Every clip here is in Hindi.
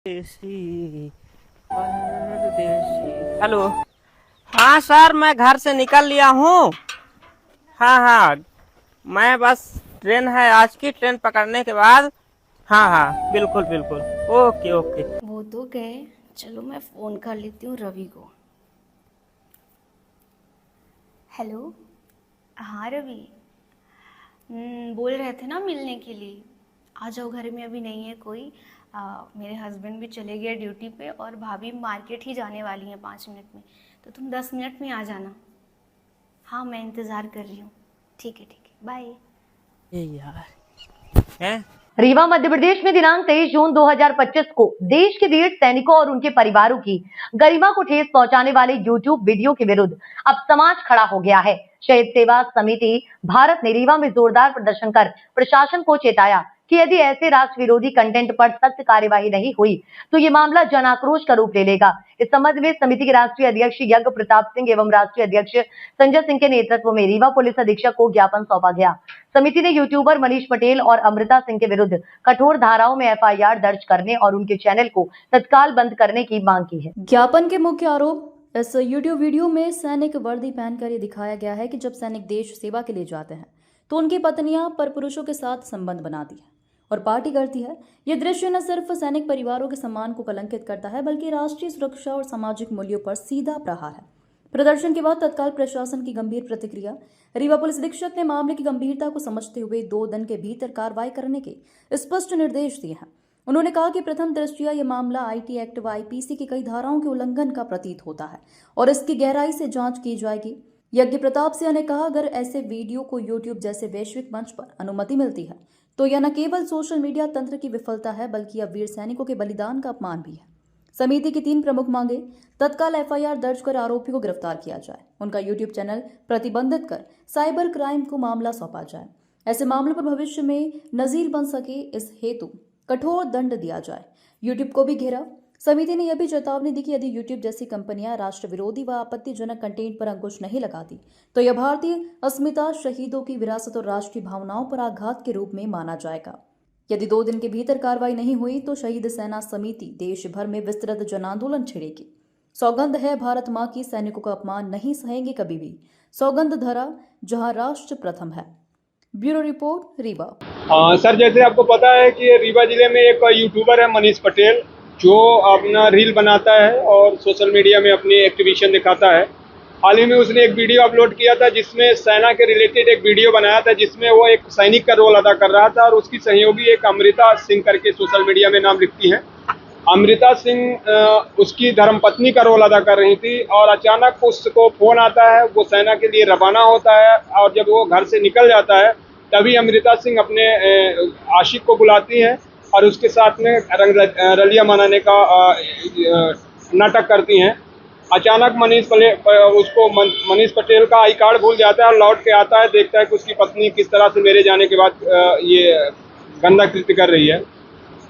परदेसी परदेसी। हेलो। हाँ सर, मैं घर से निकल लिया हूँ। हाँ हाँ, मैं बस ट्रेन है आज की, ट्रेन पकड़ने के बाद। हाँ हाँ, बिल्कुल बिल्कुल। Okay okay. वो तो गए। चलो मैं फ़ोन कर लेती हूँ रवि को। हेलो। हाँ रवि। बोल रहे थे ना मिलने के लिए। आ जाओ, घर में अभी नहीं है कोई। मेरे हस्बैंड भी चले गए ड्यूटी पे और भाभी मार्केट ही जाने वाली हैं 5 मिनट में। तो तुम 10 मिनट में आ जाना। हाँ मैं इंतज़ार कर रही हूँ। ठीक है बाय। ये यार है। रीवा मध्य प्रदेश में दिनांक 23 जून 2025 को देश के वीर सैनिकों और उनके परिवारों की गरिमा को ठेस पहुंचाने वाले यूट्यूब वीडियो के विरुद्ध अब समाज खड़ा हो गया है। शहीद सेवा समिति भारत ने रीवा में जोरदार प्रदर्शन कर प्रशासन को चेताया कि यदि ऐसे राष्ट्र विरोधी कंटेंट पर सख्त कार्यवाही नहीं हुई तो ये मामला जन आक्रोश का रूप ले लेगा। इस संबंध में समिति के राष्ट्रीय अध्यक्ष यज्ञ प्रताप सिंह एवं राष्ट्रीय अध्यक्ष संजय सिंह के नेतृत्व में रीवा पुलिस अधीक्षक को ज्ञापन सौंपा गया। समिति ने यूट्यूबर मनीष पटेल और अमृता सिंह के विरुद्ध कठोर धाराओं में एफआईआर दर्ज करने और उनके चैनल को तत्काल बंद करने की मांग की है। ज्ञापन के मुख्य आरोप इस यूट्यूब वीडियो में सैनिक वर्दी पहनकर ये दिखाया गया है कि जब सैनिक देश सेवा के लिए जाते हैं तो उनकी पत्नियां परपुरुषों के साथ संबंध बनाती है और पार्टी करती है। ये दृश्य न सिर्फ सैनिक परिवारों के सम्मान को कलंकित करता है बल्कि राष्ट्रीय सुरक्षा और सामाजिक मूल्यों पर सीधा प्रहार है। प्रदर्शन के बाद तत्काल प्रशासन की गंभीर प्रतिक्रिया। रीवा पुलिस अधीक्षक ने मामले की गंभीरता को समझते हुए 2 दिन के भीतर कार्रवाई करने के स्पष्ट निर्देश दिए हैं। उन्होंने कहा कि प्रथम दृष्टया यह मामला आईटी एक्ट व आईपीसी की कई धाराओं के उल्लंघन का प्रतीत होता है और इसकी गहराई से जांच की जाएगी। यज्ञ प्रताप सिंह ने कहा, अगर ऐसे वीडियो को यूट्यूब जैसे वैश्विक मंच पर अनुमति मिलती है तो यह न केवल सोशल मीडिया तंत्र की विफलता है बल्कि यह वीर सैनिकों के बलिदान का अपमान भी है। समिति की 3 प्रमुख मांगे: तत्काल एफआईआर दर्ज कर आरोपी को गिरफ्तार किया जाए, उनका यूट्यूब चैनल प्रतिबंधित कर साइबर क्राइम को मामला सौंपा जाए, ऐसे मामलों पर भविष्य में नजीर बन सके इस हेतु कठोर दंड दिया जाए। यूट्यूब को भी घेरा। समिति ने यह भी चेतावनी दी कि यदि यूट्यूब जैसी कंपनियां राष्ट्र विरोधी व आपत्तिजनक कंटेंट पर अंकुश नहीं लगाती तो यह भारतीय अस्मिता, शहीदों की विरासत और राष्ट्रीय भावनाओं पर आघात के रूप में माना जाएगा। यदि 2 दिन के भीतर कार्रवाई नहीं हुई तो शहीद सेना समिति देश भर में विस्तृत जन आंदोलन छेड़ेगी। सौगंध है भारत मां की, सैनिकों का अपमान नहीं सहेंगे कभी भी। सौगंध धरा जहां राष्ट्र प्रथम है। Bureau report, Rewa. सर, जैसे आपको पता है कि रीवा जिले में एक यूट्यूबर है मनीष पटेल, जो अपना रील बनाता है और सोशल मीडिया में अपनी एक्टिविशन दिखाता है। हाल ही में उसने एक वीडियो अपलोड किया था जिसमें सेना के रिलेटेड एक वीडियो बनाया था जिसमें वो एक सैनिक का रोल अदा कर रहा था और उसकी सहयोगी एक अमृता सिंह करके सोशल मीडिया में नाम लिखती है। अमृता सिंह उसकी धर्मपत्नी का रोल अदा कर रही थी और अचानक उसको फोन आता है, वो सेना के लिए रवाना होता है और जब वो घर से निकल जाता है तभी अमृता सिंह अपने आशिक को बुलाती हैं और उसके साथ में रलिया मनाने का नाटक करती हैं। अचानक मनीष पटेल का आई कार्ड भूल जाता है और लौट के आता है, देखता है कि उसकी पत्नी किस तरह से मेरे जाने के बाद ये गंदा कृत्य कर रही है।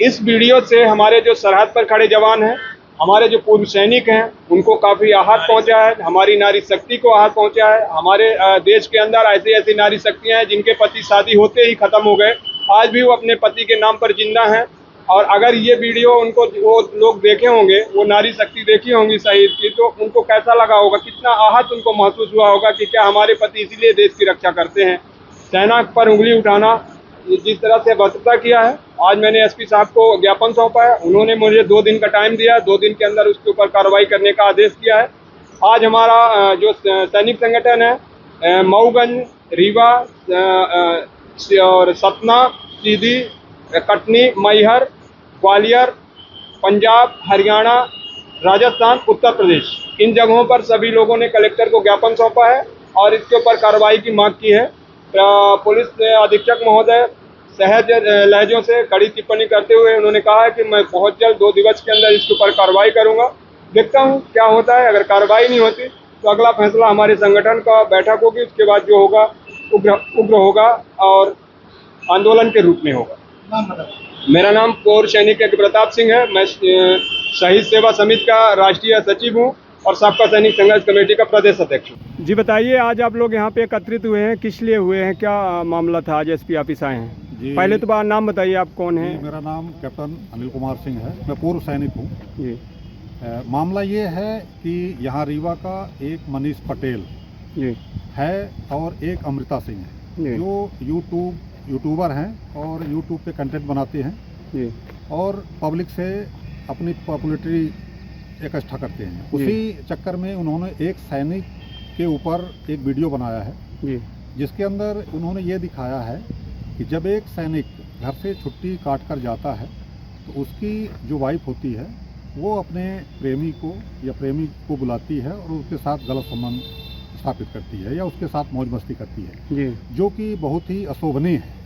इस वीडियो से हमारे जो सरहद पर खड़े जवान हैं, हमारे जो पूर्व सैनिक हैं, उनको काफ़ी आहत पहुंचा है। हमारी नारी शक्ति को आहत पहुंचा है। हमारे देश के अंदर ऐसी नारी शक्तियां हैं जिनके पति शादी होते ही खत्म हो गए, आज भी वो अपने पति के नाम पर जिंदा हैं। और अगर ये वीडियो उनको वो लोग देखे होंगे, वो नारी शक्ति देखी होंगी शहीद की, तो उनको कैसा लगा होगा, कितना आहत उनको महसूस हुआ होगा कि क्या हमारे पति इसीलिए देश की रक्षा करते हैं। सेना पर उंगली उठाना, जिस तरह से भ्रष्टाचार किया है। आज मैंने एसपी साहब को ज्ञापन सौंपा है, उन्होंने मुझे 2 दिन का टाइम दिया, 2 दिन के अंदर उसके ऊपर कार्रवाई करने का आदेश किया है। आज हमारा जो सैनिक संगठन है, मऊगंज, रीवा और सतना, सीधी, कटनी, मैहर, ग्वालियर, पंजाब, हरियाणा, राजस्थान, उत्तर प्रदेश, इन जगहों पर सभी लोगों ने कलेक्टर को ज्ञापन सौंपा है और इसके ऊपर कार्रवाई की मांग की है। पुलिस अधीक्षक महोदय सहज लहजों से कड़ी टिप्पणी करते हुए उन्होंने कहा है कि मैं बहुत जल्द 2 दिवस के अंदर इसके ऊपर कार्रवाई करूंगा। देखता हूं क्या होता है। अगर कार्रवाई नहीं होती तो अगला फैसला हमारे संगठन का बैठक होगी, उसके बाद जो होगा उग्र होगा और आंदोलन के रूप में होगा। मेरा नाम पूर्व सैनिक यज्ञ प्रताप सिंह है। मैं शहीद सेवा समिति का राष्ट्रीय सचिव हूँ और सबका सैनिक संघर्ष कमेटी का प्रदेश अध्यक्ष हूँ। जी बताइए, आज आप लोग यहाँ पे एकत्रित हुए हैं, किस लिए हुए हैं, क्या मामला था? आज एसपी ऑफिस आए हैं। जी। पहले तो नाम बताइए, आप कौन जी, हैं? मेरा नाम कैप्टन अनिल कुमार सिंह है। मैं पूर्व सैनिक हूँ। जी मामला ये है कि यहाँ रीवा का एक मनीष पटेल जी है और एक अमृता सिंह है, जी जो यूट्यूबर हैं और यूट्यूब पे कंटेंट बनाते हैं जी और पब्लिक से अपनी पॉपुलैरिटी इकट्ठा करते हैं। जी। उसी चक्कर में उन्होंने एक सैनिक के ऊपर एक वीडियो बनाया है, जी जिसके अंदर उन्होंने ये दिखाया है कि जब एक सैनिक घर से छुट्टी काट कर जाता है तो उसकी जो वाइफ होती है वो अपने प्रेमी को या प्रेमी को बुलाती है और उसके साथ गलत संबंध स्थापित करती है या उसके साथ मौज मस्ती करती है, जी जो कि बहुत ही अशोभनीय है।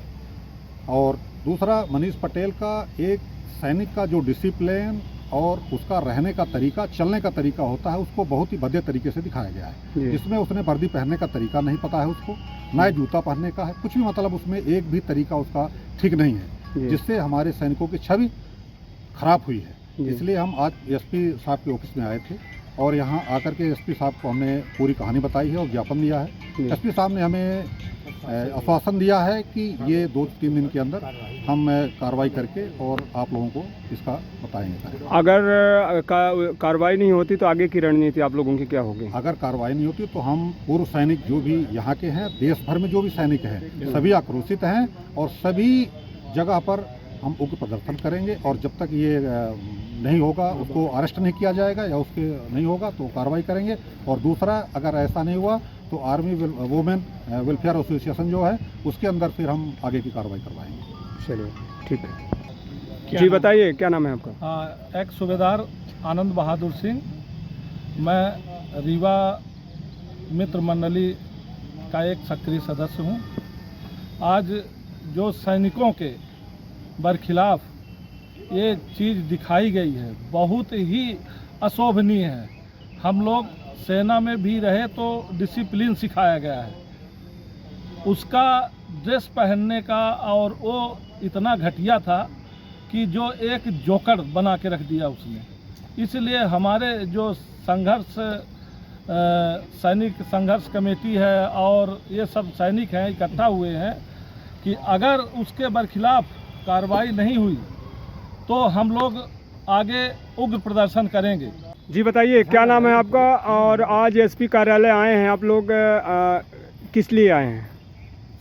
और दूसरा, मनीष पटेल का एक सैनिक का जो डिसिप्लिन और उसका रहने का तरीका, चलने का तरीका होता है, उसको बहुत ही भद्दे तरीके से दिखाया गया है। जी। जिसमें उसने वर्दी पहनने का तरीका नहीं पता है उसको, ना ही जूता पहनने का है, कुछ भी, मतलब उसमें एक भी तरीका उसका ठीक नहीं है, जी। जिससे हमारे सैनिकों की छवि खराब हुई है। जी। इसलिए हम आज एसपी साहब के ऑफिस में आए थे और यहाँ आकर के एसपी साहब को हमने पूरी कहानी बताई है और ज्ञापन दिया है। जी। एसपी साहब ने हमें आश्वासन दिया है कि ये 2-3 दिन के अंदर हम कार्रवाई करके और आप लोगों को इसका बताएंगे। अगर कार्रवाई नहीं होती तो आगे की रणनीति आप लोगों की क्या होगी? अगर कार्रवाई नहीं होती तो हम पूर्व सैनिक जो भी यहाँ के हैं, देश भर में जो भी सैनिक हैं, सभी आक्रोशित हैं और सभी जगह पर हम उग्र प्रदर्शन करेंगे और जब तक ये नहीं होगा, उसको अरेस्ट नहीं किया जाएगा या उसके नहीं होगा तो कार्रवाई करेंगे। और दूसरा, अगर ऐसा नहीं हुआ तो आर्मी वुमेन वेलफेयर एसोसिएशन जो है उसके अंदर फिर हम आगे की कार्रवाई करवाएंगे। चलिए, ठीक है जी। बताइए, क्या नाम है आपका? एक सूबेदार आनंद बहादुर सिंह। मैं रीवा मित्र मंडली का एक सक्रिय सदस्य हूँ। आज जो सैनिकों के बरखिलाफ ये चीज़ दिखाई गई है, बहुत ही अशोभनीय है। हम लोग सेना में भी रहे तो डिसिप्लिन सिखाया गया है, उसका ड्रेस पहनने का, और वो इतना घटिया था कि जो एक जोकर बना के रख दिया उसने। इसलिए हमारे जो सैनिक संघर्ष कमेटी है और ये सब सैनिक हैं, इकट्ठा हुए हैं कि अगर उसके बरखिलाफ कार्रवाई नहीं हुई तो हम लोग आगे उग्र प्रदर्शन करेंगे। जी बताइए, क्या नाम है आपका और आज एसपी कार्यालय आए हैं आप लोग, किस लिए आए हैं?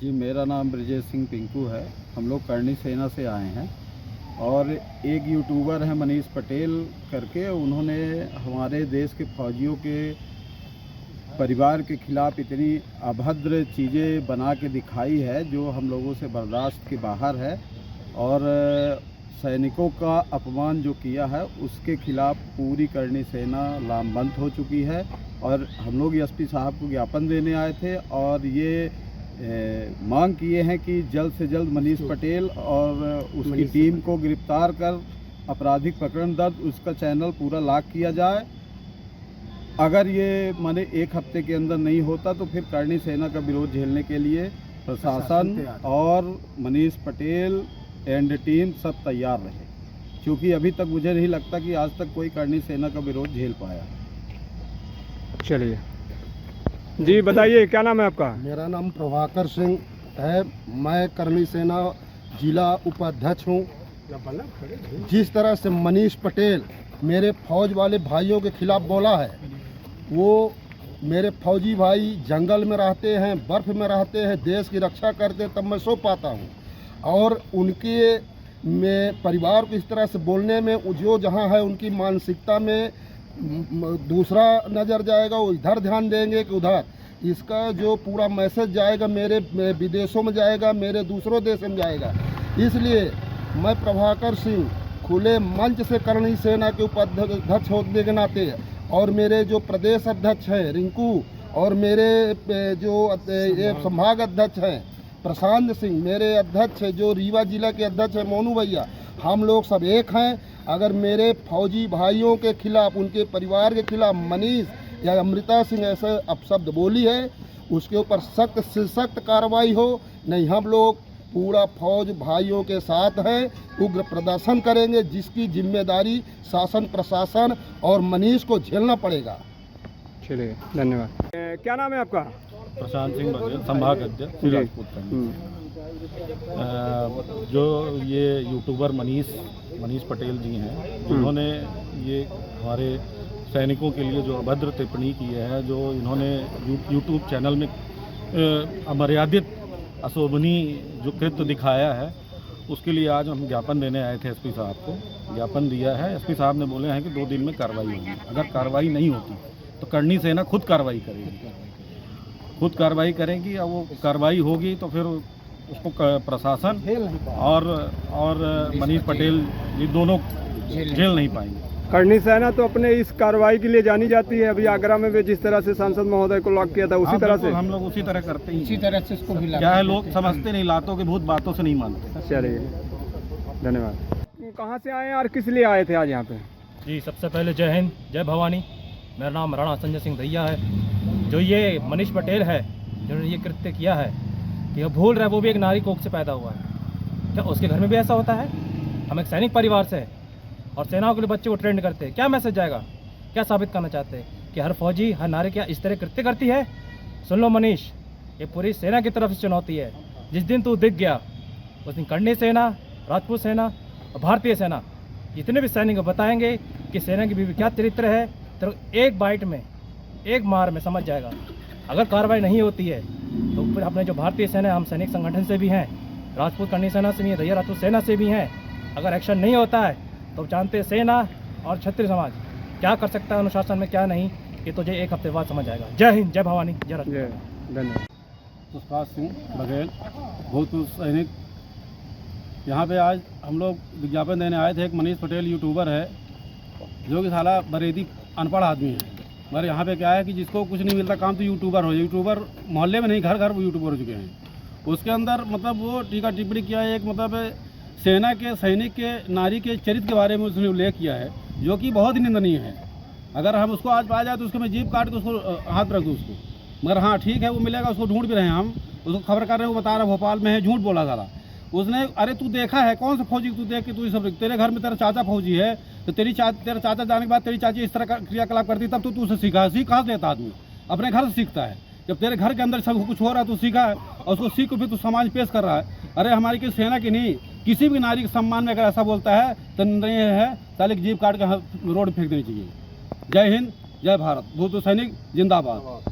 जी, मेरा नाम ब्रजेश सिंह पिंकू है। हम लोग करनी सेना से आए हैं और एक यूट्यूबर है मनीष पटेल करके, उन्होंने हमारे देश के फौजियों के परिवार के खिलाफ इतनी अभद्र चीज़ें बना के दिखाई है जो हम लोगों से बर्दाश्त के बाहर है। और सैनिकों का अपमान जो किया है उसके खिलाफ पूरी करनी सेना लामबंद हो चुकी है और हम लोग एसपी साहब को ज्ञापन देने आए थे और ये मांग किए हैं कि जल्द से जल्द मनीष पटेल और उसकी टीम को गिरफ्तार कर आपराधिक प्रकरण दर्ज, उसका चैनल पूरा लॉक किया जाए। अगर ये माने 1 हफ्ते के अंदर नहीं होता तो फिर करनी सेना का विरोध झेलने के लिए प्रशासन और मनीष पटेल एंड टीम सब तैयार रहे, क्योंकि अभी तक मुझे नहीं लगता कि आज तक कोई करनी सेना का विरोध झेल पाया। चलिए जी, बताइए, क्या नाम है आपका? मेरा नाम प्रभाकर सिंह है। मैं करनी सेना जिला उपाध्यक्ष हूँ। जिस तरह से मनीष पटेल मेरे फौज वाले भाइयों के खिलाफ बोला है, वो मेरे फौजी भाई जंगल में रहते हैं, बर्फ़ में रहते हैं, देश की रक्षा करते हैं, तब मैं सो पाता हूँ। और उनके में परिवार को इस तरह से बोलने में जो जहाँ है उनकी मानसिकता में दूसरा नज़र जाएगा, वो इधर ध्यान देंगे कि उधर। इसका जो पूरा मैसेज जाएगा मेरे विदेशों में जाएगा, मेरे दूसरों देश में जाएगा। इसलिए मैं प्रभाकर सिंह खुले मंच से करनी सेना के उपाध्यक्ष होने के नाते और मेरे जो प्रदेश अध्यक्ष हैं रिंकू और मेरे जो संभाग अध्यक्ष हैं प्रशांत सिंह, मेरे अध्यक्ष जो रीवा जिला के अध्यक्ष हैं मोनू भैया, हम लोग सब एक हैं। अगर मेरे फौजी भाइयों के खिलाफ, उनके परिवार के खिलाफ मनीष या अमृता सिंह ऐसे अपशब्द बोली है, उसके ऊपर सख्त से सख्त कार्रवाई हो। नहीं, हम लोग पूरा फौज भाइयों के साथ हैं, उग्र प्रदर्शन करेंगे, जिसकी जिम्मेदारी शासन प्रशासन और मनीष को झेलना पड़ेगा। चलिए, धन्यवाद। क्या नाम है आपका? प्रशांत सिंह संभाग अध्यक्ष। जो ये यूट्यूबर मनीष पटेल जी हैं, जिन्होंने ये हमारे सैनिकों के लिए जो अभद्र टिप्पणी की है, जो इन्होंने यूट्यूब चैनल में अमर्यादित अशोभनीय जो कृत्य दिखाया है, उसके लिए आज हम ज्ञापन देने आए थे एसपी साहब को। ज्ञापन दिया है, एसपी साहब ने बोले हैं कि 2 दिन में कार्रवाई होगी। अगर कार्रवाई नहीं होती तो करनी सेना खुद कार्रवाई करेगी, और वो कार्रवाई होगी तो फिर उसको प्रशासन और मनीष पटेल ये दोनों जेल नहीं पाएंगे। करनी सेना तो अपने इस कार्रवाई के लिए जानी जाती है। अभी आगरा में भी जिस तरह से सांसद महोदय को लॉक किया था, उसी तरह से हम लोग उसी तरह करते हैं। इसी तरह से इसको भी क्या है, लोग समझते नहीं, लातों के भूत बातों से नहीं मानते। चलिए, धन्यवाद। कहाँ से आए और किस लिए आए थे आज यहाँ पे? जी, सबसे पहले जय हिंद, जय भवानी। मेरा नाम राणा संजय सिंह दैया है। जो ये मनीष पटेल है, जिन्होंने ये कृत्य किया है, कि वो भूल रहा है वो भी एक नारी कोख से पैदा हुआ है। क्या उसके घर में भी ऐसा होता है? हम एक सैनिक परिवार से हैं और सेनाओं के लिए बच्चे को ट्रेंड करते हैं। क्या मैसेज जाएगा? क्या साबित करना चाहते हैं कि हर फौजी, हर नारी क्या इस तरह कृत्य करती है? सुन लो मनीष, ये पूरी सेना की तरफ से चुनौती है। जिस दिन तू दिख गया, उस दिन कर्णी सेना, राजपूत सेना और भारतीय सेना, जितने भी सैनिक बताएंगे कि सेना की भी क्या चरित्र है, तो एक बाइट में, एक मार में समझ जाएगा। अगर कार्रवाई नहीं होती है तो फिर अपने जो भारतीय सेना, हम सैनिक संगठन से भी हैं, राजपूत कर्णी सेना से भी हैं, दैया राजपूत सेना से भी हैं, अगर एक्शन नहीं होता है तो जानते हैं सेना और क्षत्रिय समाज क्या कर सकता है अनुशासन में, क्या नहीं, ये तुझे एक हफ्ते बाद समझ आएगा। जय हिंद, जय भवानी, जय राजपूत। धन्यवाद। पुष्पाल सिंह बघेल, भूतपूर्व सैनिक। यहाँ पे आज हम लोग विज्ञापन देने आए थे। एक मनीष पटेल यूट्यूबर है, जो कि साला बरेदी अनपढ़ आदमी है। मगर यहाँ पे क्या है कि जिसको कुछ नहीं मिलता काम तो यूट्यूबर हो। यूट्यूबर मोहल्ले में नहीं, घर घर यूट्यूबर हो चुके हैं। उसके अंदर मतलब वो टीका टिप्पणी किया है, एक मतलब सेना के सैनिक के नारी के चरित्र के बारे में उसने उल्लेख किया है, जो कि बहुत ही निंदनीय है। अगर हम उसको आज पाया जाए तो उसको मैं जीप काट के उसको हाथ रख दूँ उसको। मगर हाँ ठीक है, वो मिलेगा, उसको ढूंढ भी रहे हैं हम, उसको खबर कर रहे हैं, वो बता रहा है भोपाल में है, झूठ बोला साला उसने। अरे तू देखा है कौन सा फौजी तू देख के तू सब, तेरे घर में तेरा चाचा फौजी है तो तेरा चाचा जाने के बाद तेरी चाची इस तरह का क्रियाकलाप करती, तब तो तू उसे सीखा है। सीख कहाँ से लेता आदमी? अपने घर से सीखता है। जब तेरे घर के अंदर सब कुछ हो रहा है तो सीखा है, और उसको सीख को फिर तू समाज पेश कर रहा है। अरे हमारी किसी सेना की नहीं, किसी भी नारी के सम्मान में अगर ऐसा बोलता है तो नहीं है, साले की जीप काट के रोड फेंक देनी चाहिए। जय हिंद, जय भारत। भूतपूर्व सैनिक जिंदाबाद।